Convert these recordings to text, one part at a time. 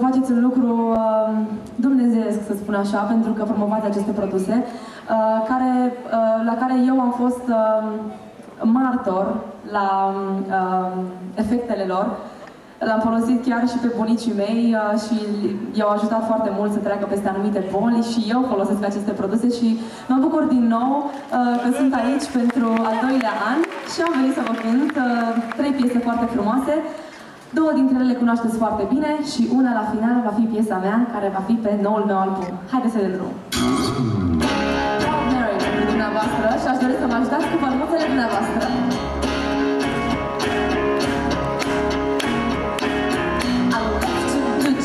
faceți un lucru dumnezeiesc, să spun așa, pentru că promovați aceste produse, la care eu am fost martor la efectele lor. L-am folosit chiar și pe bunicii mei și i-au ajutat foarte mult să treacă peste anumite boli și eu folosesc aceste produse și mă bucur din nou că sunt aici pentru al doilea an și am venit să vă cânt 3 piese foarte frumoase. 2 dintre ele le cunoașteți foarte bine și una la final va fi piesa mea, care va fi pe noul meu album. Haideți să vedem drum! Mary pentru dumneavoastră și aș dori să mă ajutați cu palmuțele dumneavoastră.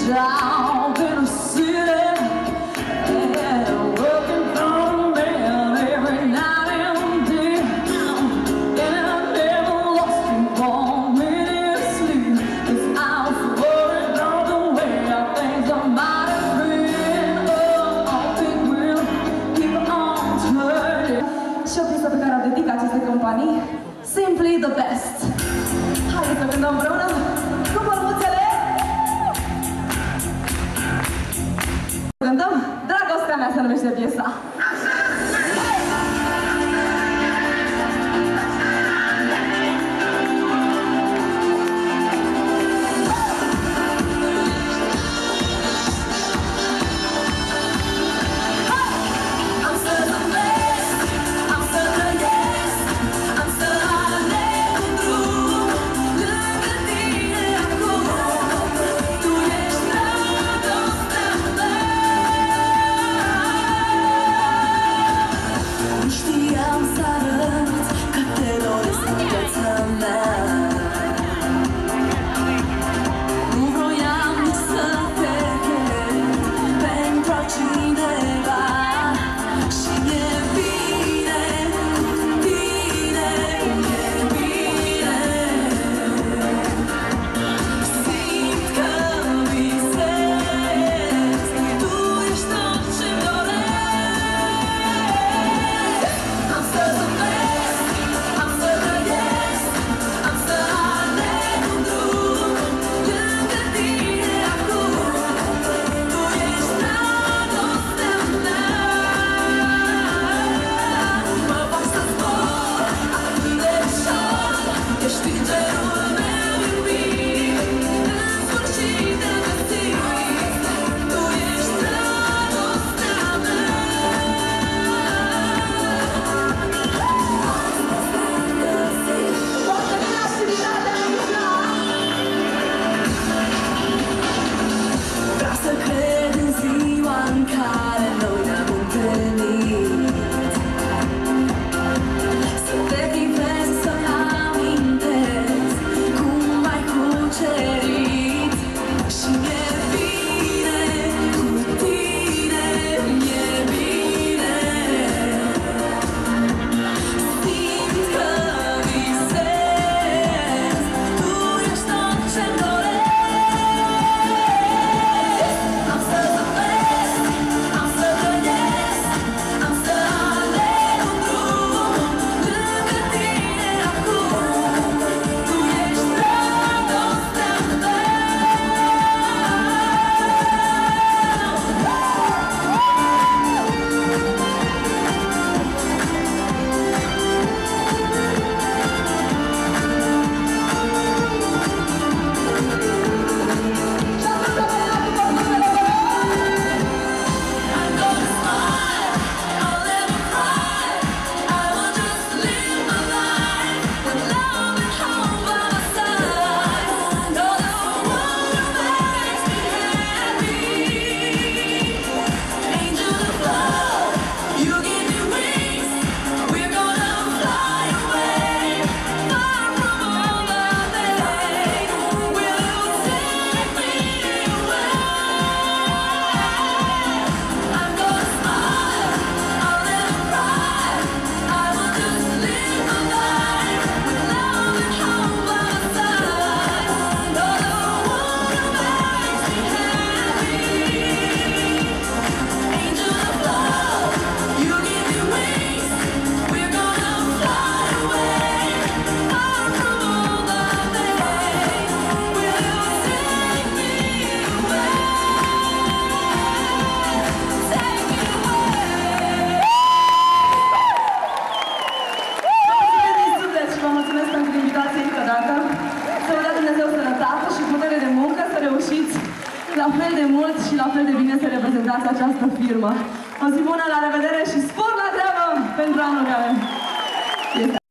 Job in a city and working for a man every night and day, and I never lost him 1 minute sleep, 'cause I was worried all the way of things I might have been. Oh, it will keep on turning. Și o piesă pe care o dedic acestei companii, Simply the Best. Haideți să cântăm împreună cu palmuțele. Cântăm Dragostea mea, se numește piesa. fel de bine să reprezentați această firmă. O zi bună, la revedere și spor la treabă pentru anul care este.